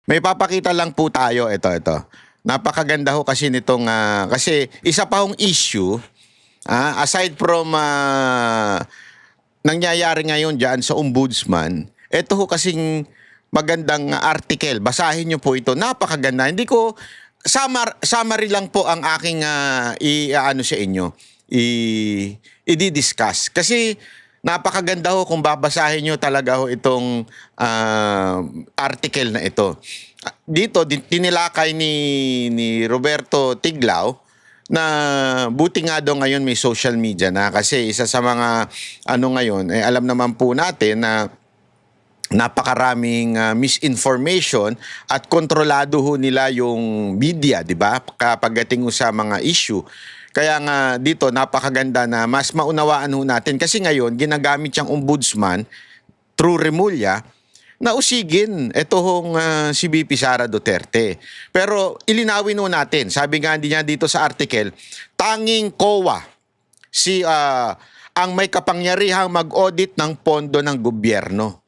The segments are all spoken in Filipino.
May papakita lang po tayo. Ito. Napakaganda ho kasi nitong, kasi isa pa hong issue, aside from nangyayari ngayon dyan sa ombudsman, ito ho kasing magandang article. Basahin nyo po ito. Napakaganda. Hindi ko, summary lang po ang aking ano sa inyo, i-discuss. Kasi napakaganda ho kung babasahin nyo talaga ho itong article na ito. Dito, tinilakay ni Roberto Tiglao na buti nga daw ngayon may social media na kasi isa sa mga ano ngayon, alam naman po natin na napakaraming misinformation at kontrolado ho nila yung media, di ba? Kapag dating sa mga issue. Kaya nga dito napakaganda na mas maunawaan ho natin kasi ngayon ginagamit siyang ombudsman through Remulla na usigin ito hong si VP Sara Duterte. Pero ilinawin ho natin, sabi nga niya dito sa article, tanging COA ang may kapangyarihang mag-audit ng pondo ng gobyerno.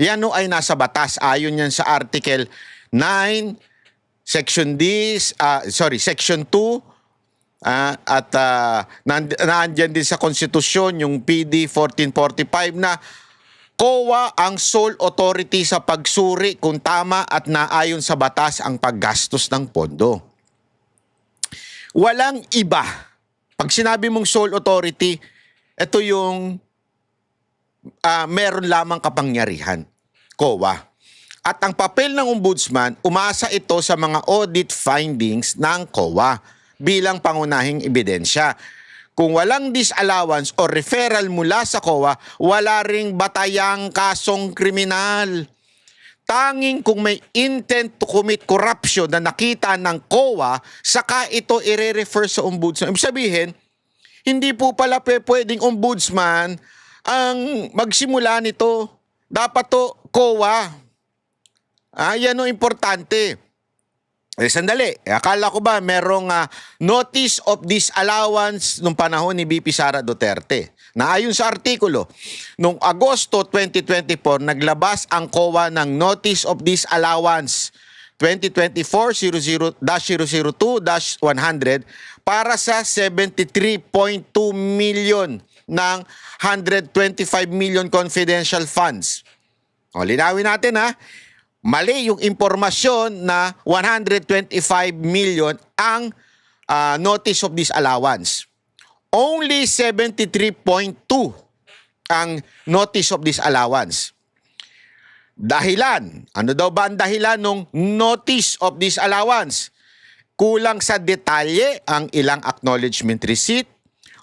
Yan ho ay nasa batas. Ayon yan sa Article 9, Section Section 2, at naandyan din sa Konstitusyon yung PD 1445 na COA ang sole authority sa pagsuri kung tama at naayon sa batas ang paggastos ng pondo. Walang iba. Pag sinabi mong sole authority, ito yung meron lamang kapangyarihan, COA. At ang papel ng ombudsman, umasa ito sa mga audit findings ng COA bilang pangunahing ebidensya. Kung walang disallowance o referral mula sa COA, wala ring batayang kasong kriminal. Tanging kung may intent to commit corruption na nakita ng COA, saka ito i-refer sa ombudsman. Ibig sabihin, hindi po pala pwedeng ombudsman ang magsimula nito. Dapat to COA. Yan o importante. Sandali. Akala ko ba merong notice of disallowance nung panahon ni VP Sara Duterte. Na ayon sa artikulo, noong Agosto 2024, naglabas ang COA ng Notice of Disallowance 2024-002-100 para sa 73.2 million ng 125 million confidential funds. O, linawin natin mali yung impormasyon na 125 million ang notice of disallowance. Only 73.2 ang notice of disallowance. Dahilan. Ano daw ba ang dahilan ng notice of disallowance? Kulang sa detalye ang ilang acknowledgement receipt,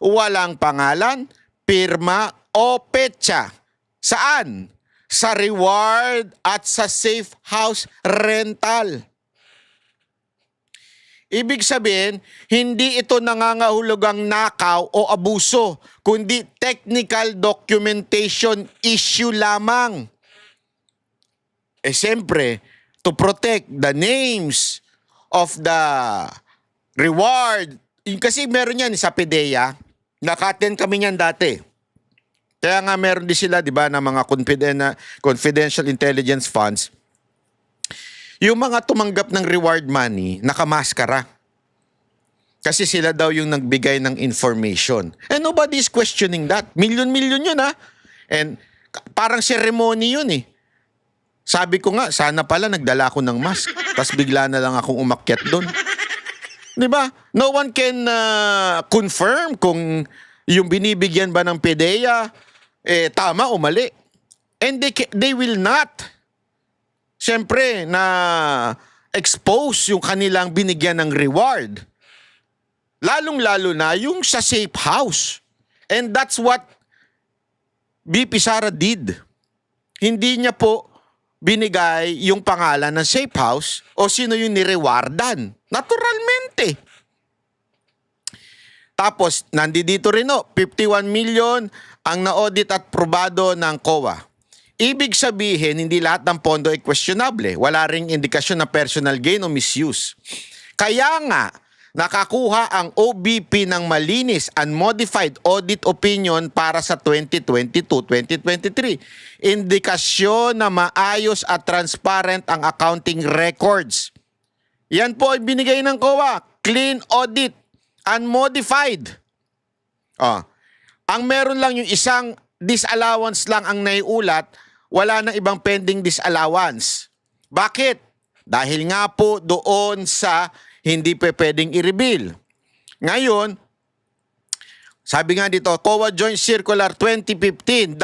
walang pangalan, pirma o petsa. Saan? Sa reward at sa safe house rental. Ibig sabihin, hindi ito nangangahulugang nakaw o abuso, kundi technical documentation issue lamang. Siyempre, to protect the names of the reward. Kasi meron yan sa PDEA, naka-attend kami niyan dati. Kaya nga meron din sila, di ba, na mga confidential intelligence funds. Yung mga tumanggap ng reward money, nakamaskara. Kasi sila daw yung nagbigay ng information. And nobody is questioning that. Milyon-milyon yun And parang ceremony yun Sabi ko nga, sana pala nagdala ako ng mask. Tapos bigla na lang akong umakyat doon. Di ba? No one can confirm kung yung binibigyan ba ng PDEA tama o mali. And they will not, siyempre, na expose yung kanilang binigyan ng reward. Lalong-lalo na yung sa safe house. And that's what VP Sara did. Hindi niya po binigay yung pangalan ng safe house o sino yung nirewardan. Naturalmente. Tapos, nandito rin 51 million ang na-audit at probado ng COA. Ibig sabihin, hindi lahat ng pondo ay questionable. Wala ring indikasyon na personal gain o misuse. Kaya nga, nakakuha ang OBP ng malinis, unmodified audit opinion para sa 2022-2023. Indikasyon na maayos at transparent ang accounting records. Yan po ay binigay ng COA. Clean audit, unmodified. Ang meron lang yung isang disallowance lang ang naiulat, wala nang ibang pending disallowance. Bakit? Dahil nga po doon sa hindi pwedeng i-reveal. Ngayon, sabi nga dito, COA Joint Circular 2015-01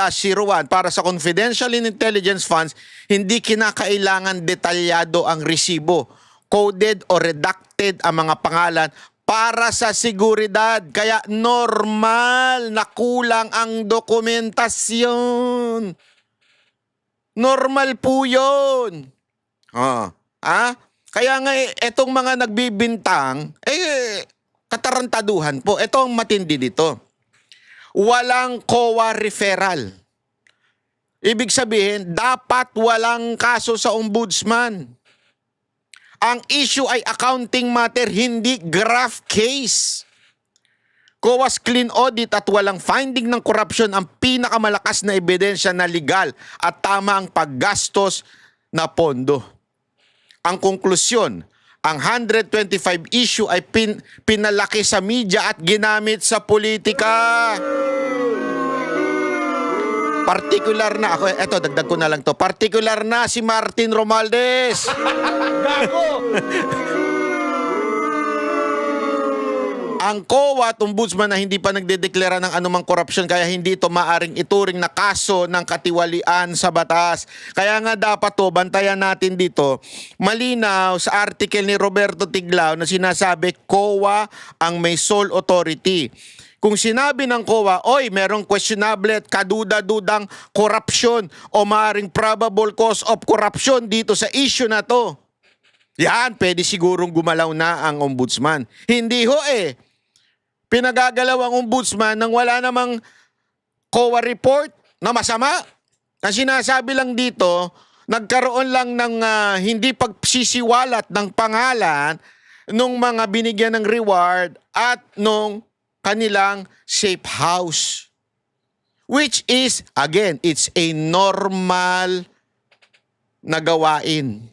para sa confidential and intelligence funds, hindi kinakailangan detalyado ang resibo, coded o redacted ang mga pangalan para sa seguridad. Kaya normal na kulang ang dokumentasyon. Normal po yun. Kaya nga etong mga nagbibintang, katarantaduhan po. Ito ang matindi dito. Walang COA referral. Ibig sabihin, dapat walang kaso sa ombudsman. Ang issue ay accounting matter, hindi graft case. COA's clean audit at walang finding ng corruption ang pinakamalakas na ebidensya na legal at tama ang paggastos na pondo. Ang konklusyon, ang 125 issue ay pinalaki sa media at ginamit sa politika. Partikular na, dagdag ko na lang to. Partikular na si Martin Romualdez. Gago! Ang COA at ombudsman na hindi pa nagdedeklara ng anumang korupsyon kaya hindi ito maaring ituring na kaso ng katiwalian sa batas. Kaya nga dapat to, bantayan natin dito, malinaw sa article ni Roberto Tiglao na sinasabi COA ang may sole authority. Kung sinabi ng COA, oy, merong questionable at kaduda-dudang corruption o maaring probable cause of corruption dito sa issue na to, yan, pwede sigurong gumalaw na ang ombudsman. Hindi ho pinagagalaw ang ombudsman nang wala namang COA report na masama. Ang sinasabi lang dito, nagkaroon lang ng hindi pagsisiwalat ng pangalan nung mga binigyan ng reward at nung kanilang safe house. Which is, again, it's a normal na gawain.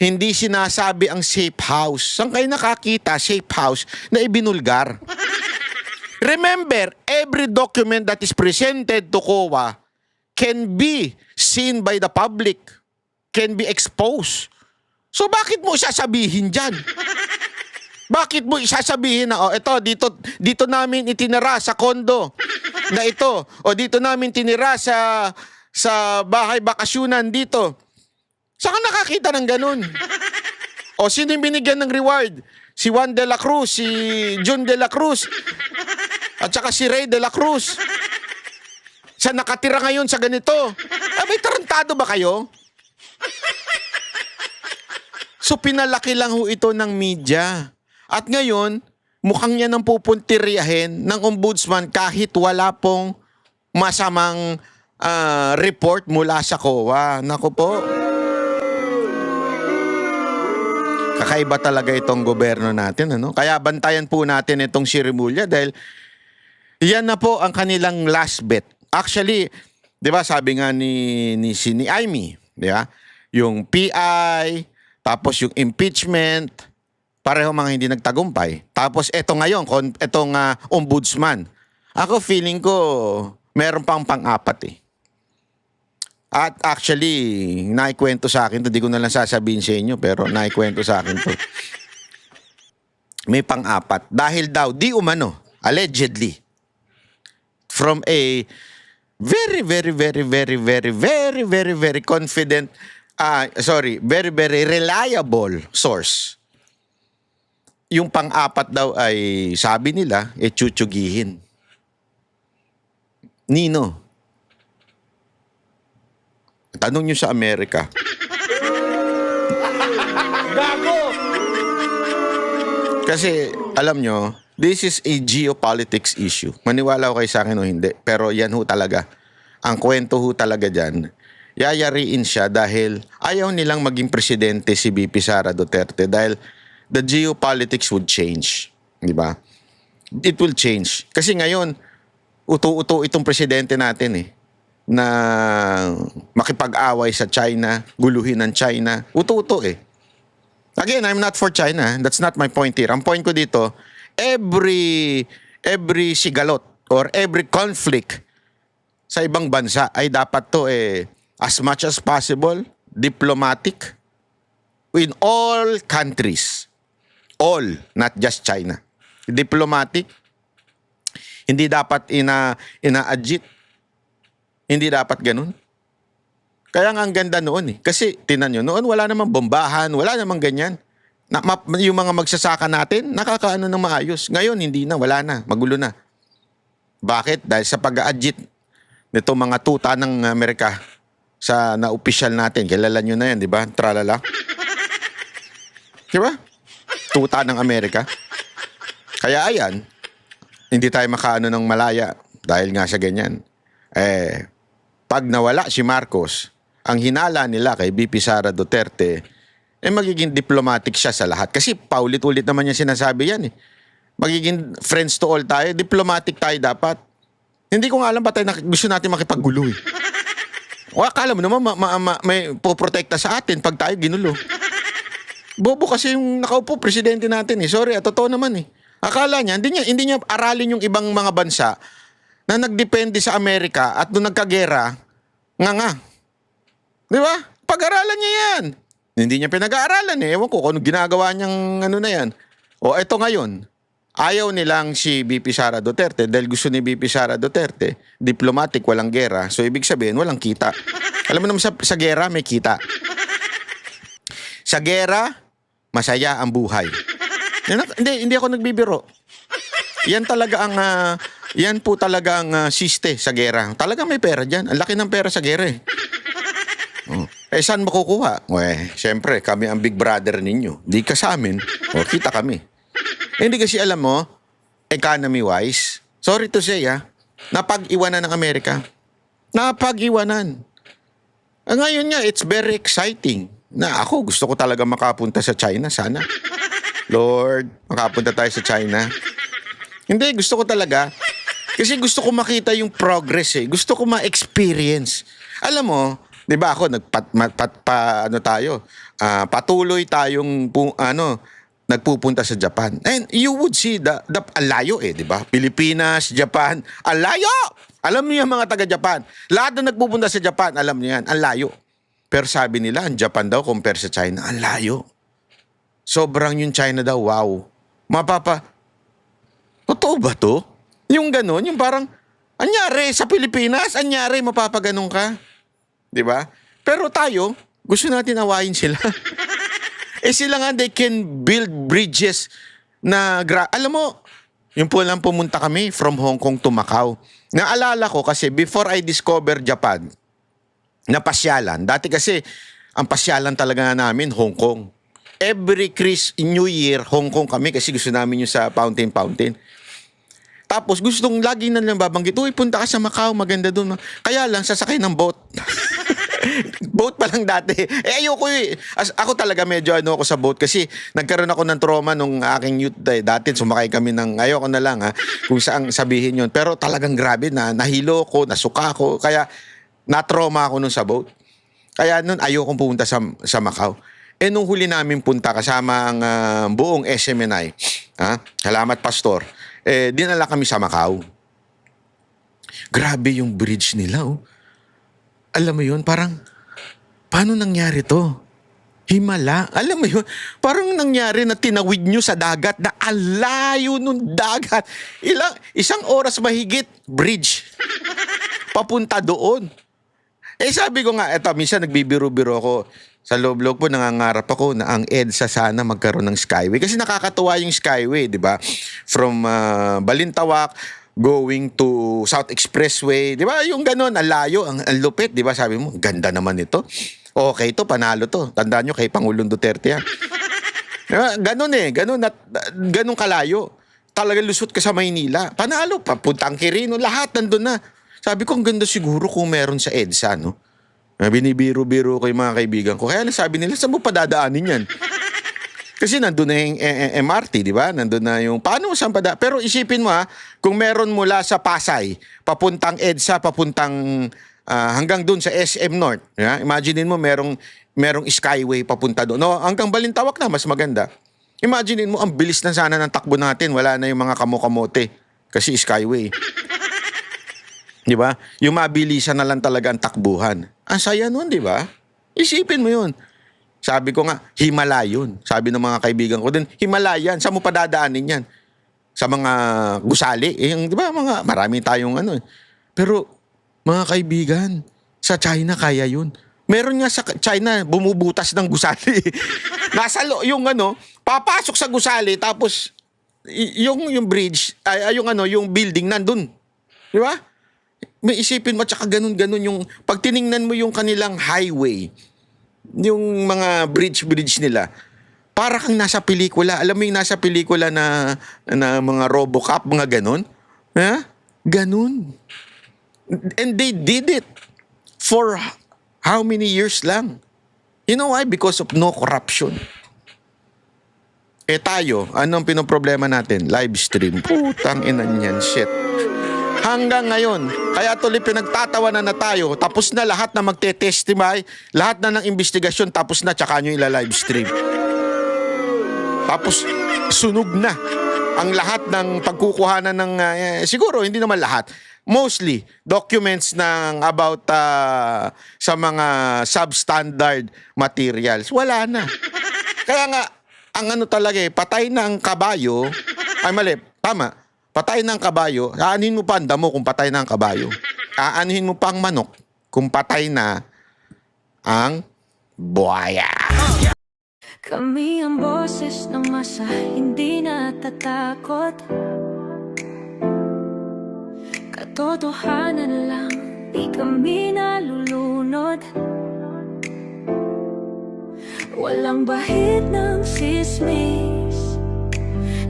Hindi sinasabi ang safe house. Saan kayo nakakita safe house na ibinulgar? Remember, every document that is presented to COA can be seen by the public, can be exposed. So bakit mo isasabihin dyan? Bakit mo isasabihin na, dito namin itinira sa kondo na ito, o dito namin tinira sa bahay bakasyunan dito. Saan ka nakakita ng ganun? O sino yung binigyan ng reward? Si Juan de la Cruz, si June de la Cruz, at saka si Ray de la Cruz. Sa nakatira ngayon sa ganito. May tarantado ba kayo? So pinalaki lang ho ito ng media. At ngayon, mukhang yan ang pupuntiryahin ng ombudsman kahit wala pong masamang report mula sa COA. Naku po. Kakaiba talaga itong gobyerno natin, ano? Kaya bantayan po natin itong si Remulla dahil yan na po ang kanilang last bet. Actually, 'di ba, sabi nga ni Amy, 'di ba? Yung PI, tapos yung impeachment, pareho mga hindi nagtagumpay. Tapos eto ngayon, etong ombudsman. Ako feeling ko meron pang pang-apat eh. At actually, naikwento sa akin to, di ko na lang sasabihin sa inyo, pero naikwento sa akin to. May pang-apat. Dahil daw, di umano, allegedly, from a very, very, very, very, very, very, very, very confident, very, very reliable source. Yung pang-apat daw ay, sabi nila, chuchugihin. Nino? Tanong nyo sa Amerika. Gago! Kasi, alam nyo, this is a geopolitics issue. Maniwala ko kayo sa akin o hindi. Pero yan ho talaga. Ang kwento ho talaga dyan. Yayariin siya dahil ayaw nilang maging presidente si BP Sara Duterte dahil the geopolitics would change. Di ba? It will change. Kasi ngayon, uto-uto itong presidente natin na makipag-away sa China, guluhin ng China. Uto-uto Again, I'm not for China. That's not my point here. Ang point ko dito, every sigalot or every conflict sa ibang bansa ay dapat to as much as possible diplomatic in all countries. All, not just China. Diplomatic. Hindi dapat ina-adjit. Hindi dapat ganun. Kaya nga ang ganda noon Kasi, tinan nyo, noon wala namang bombahan, wala namang ganyan. Yung mga magsasaka natin, nakakaano ng maayos. Ngayon, hindi na, wala na, magulo na. Bakit? Dahil sa pag-a-adjit nito mga tuta ng Amerika na opisyal natin. Kilala nyo na yan, di ba? Tralala. Di ba? Tuta ng Amerika. Kaya ayan, hindi tayo makaano ng malaya dahil nga sa ganyan. Pag nawala si Marcos, ang hinala nila kay VP Sara Duterte, magiging diplomatic siya sa lahat. Kasi paulit-ulit naman niya sinasabi yan Magiging friends to all tayo, diplomatic tayo dapat. Hindi ko nga alam ba tayo gusto natin makipaggulo O akala mo naman may poprotekta sa atin pag tayo ginulo. Bobo kasi yung nakaupo, presidente natin Sorry, totoo naman Akala niya, hindi niya aralin yung ibang mga bansa na nagdepende sa Amerika at doon nagkagera, nga. Di ba? Pag-aralan niya yan. Hindi niya pinag-aaralan Ewan ko kung ano ginagawa niyang ano na yan. O eto ngayon, ayaw nilang si VP Sara Duterte dahil gusto ni VP Sara Duterte, diplomatic, walang gera. So ibig sabihin, walang kita. Alam mo naman sa gera, may kita. Sa gera, masaya ang buhay. Hindi ako nagbibiro. Yan po talaga ang siste sa gera. Talagang may pera dyan. Ang laki ng pera sa gera saan makukuha? Siyempre, kami ang big brother ninyo. Di ka sa amin. Kita kami. Hindi kasi alam mo, economy-wise, sorry to say napag-iwanan ng Amerika. Napag-iwanan. Ngayon nga, it's very exciting. Ako, gusto ko talaga makapunta sa China, sana. Lord, makapunta tayo sa China. Hindi, gusto ko talaga. Kasi gusto ko makita yung progress Gusto ko ma-experience. Alam mo, di ba ako, patuloy tayong, nagpupunta sa Japan. And you would see ang layo di ba? Pilipinas, Japan, ang layo! Alam niyo yung mga taga-Japan. Lahat na nagpupunta sa Japan, alam niyo yan, ang layo. Pero sabi nila, ang Japan daw compare sa China, ang layo. Sobrang yung China daw, wow. Totoo ba to? Yung ganon, yung parang, anyari sa Pilipinas, anyari mapapaganon ka. Di ba? Pero tayo, gusto natin awayin sila. Sila nga, they can build bridges na, alam mo, yung po lang pumunta kami from Hong Kong to Macau. Naalala ko kasi before I discover Japan, na pasyalan. Dati kasi, ang pasyalan talaga namin, Hong Kong. Every New Year, Hong Kong kami kasi gusto namin yung sa Fountain. Tapos gustong lagi na lang babanggit, uy, punta ka sa Macau, maganda doon. Kaya lang, sasakay ng boat. Boat pa lang dati. Ayoko ako talaga medyo ako sa boat kasi nagkaroon ako ng trauma nung aking youth dati. Sumakay kami ayoko na lang kung saan sabihin yun. Pero talagang grabe nahilo ko, nasuka ko. Kaya na-trauma ako nun sa boat. Kaya nun ayokong pumunta sa Macau. Nung huli namin punta kasama ang buong SMNI, salamat pastor, dinala kami sa Macau. Grabe yung bridge nila Alam mo yun, parang, paano nangyari to? Himala. Alam mo yun, parang nangyari na tinawid nyo sa dagat na alayo nung dagat. Isang oras mahigit, bridge. Papunta doon. Sabi ko nga, minsan nagbibiro-biro ako. Sa loob-loob po, nangangarap ako na ang EDSA sana magkaroon ng Skyway. Kasi nakakatuwa yung Skyway, di ba? From Balintawak, going to South Expressway, di ba? Yung ganun, ang layo, ang lupit, di ba? Sabi mo, ganda naman ito. Okay to, panalo to. Tandaan nyo kay Pangulong Duterte Diba? Ganun kalayo. Talagang lusot ka sa Maynila. Panalo, papuntang Quirino, lahat nandun na. Sabi ko, ang ganda siguro kung meron sa EDSA, no? Binibiro-biro ko yung mga kaibigan ko. Kaya sabi nila, saan mo padadaanin yan? Kasi nandun na yung MRT, di ba? Nandun na yung, paano saan pa Pero isipin mo kung meron mula sa Pasay, papuntang EDSA, papuntang hanggang dun sa SM North. Yeah? Imaginein mo merong skyway papunta doon. No, hanggang Balintawak na, mas maganda. Imaginein mo, ang bilis na sana ng takbo natin. Wala na yung mga kamote kasi skyway. Di ba? Yung mabilisan na lang talaga ang takbuhan. Ang saya nun, di ba? Isipin mo yun. Sabi ko nga, Himalayon. Sabi ng mga kaibigan ko din, Himalayan. Saan mo padadaanin yan? Sa mga gusali. Di ba? Marami tayong ano. Pero, mga kaibigan, sa China kaya yun. Meron nga sa China, bumubutas ng gusali. Nasa yung papasok sa gusali, tapos yung bridge, yung building nandun. Di ba? May isipin mo, tsaka ganun-ganun yung, pag tiningnan mo yung kanilang highway, yung mga bridge nila, para kang nasa pelikula. Alam mo yung nasa pelikula na mga Robocop, mga ganun? Ha? Ganun. And they did it for how many years lang? You know why? Because of no corruption. Tayo, anong pinoproblema natin? Live stream. Putang ina niyan, shit. Hanggang ngayon, kaya tuloy pinagtatawanan na tayo, tapos na lahat na magte-testify, lahat na ng investigasyon, tapos na, tsaka nyo ila-live stream. Tapos, sunog na ang lahat ng pagkukuhanan ng, siguro, hindi naman lahat, mostly, documents ng about sa mga substandard materials. Wala na. Kaya nga, ang talaga patay na ang kabayo, ay mali, tama, patay na ang kabayo, aanuhin mo pa ang damo kung patay na ang kabayo. Aanuhin mo pa ang manok kung patay na ang buhaya. Kami ang boses ng masa, hindi natatakot. Katotohanan lang, di kami nalulunod. Walang bahid ng sismis,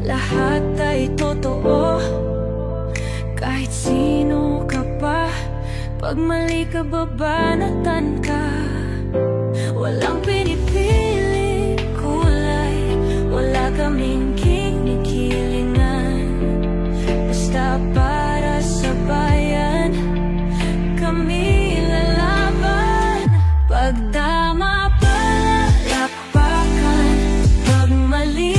lahat ay totoo. Kahit sino ka pa, pag mali ka babanatan ka. Walang pinipili kulay, wala kaming kinikilingan. Basta para sa bayan, kami lalaban. Pagdama palakpakan, pag mali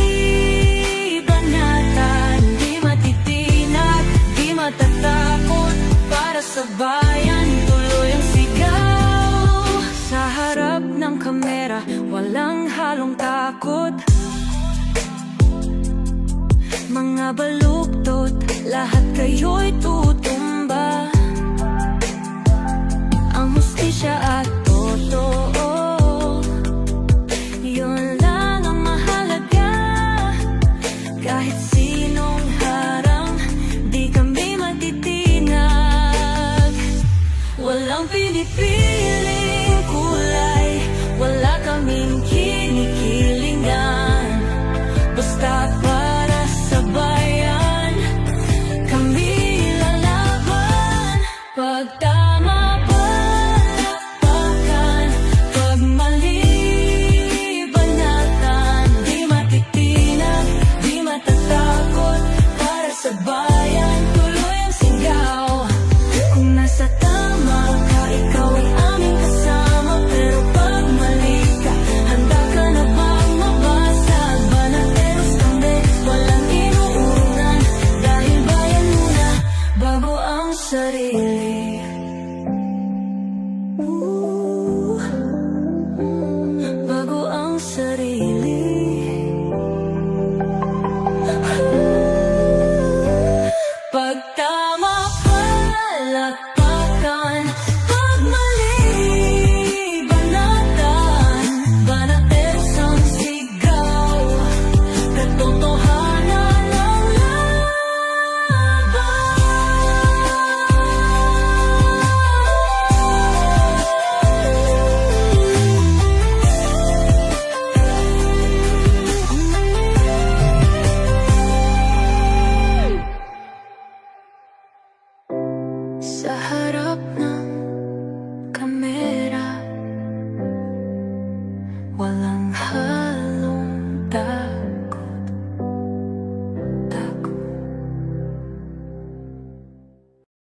banatan, di matitinag, di matatakot. Para sa bayan, tuloy ang sigaw. Sa harap ng kamera, walang halong takot. Mga baluktot, lahat kayo'y tutumba. Ang hustisya at totoo, yun lang ang mahalaga. Kahit sinong harang, di kami matitinag. Walang pinipili